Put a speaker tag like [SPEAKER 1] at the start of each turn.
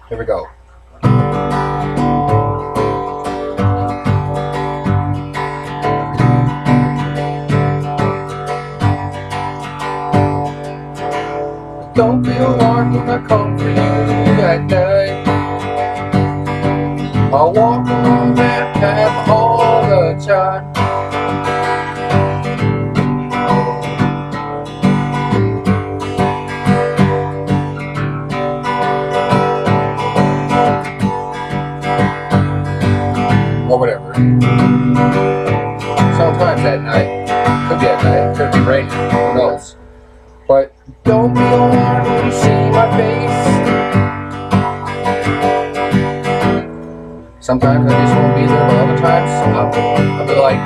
[SPEAKER 1] Here we go. Don't be alarmed when I come for you at night. I'll walk along that path all the time. Or whatever. Sometimes at night. Could be at night. Could be raining. Who knows? But don't be alarmed when you see my face. Sometimes I just won't be there, but other times I'll be like,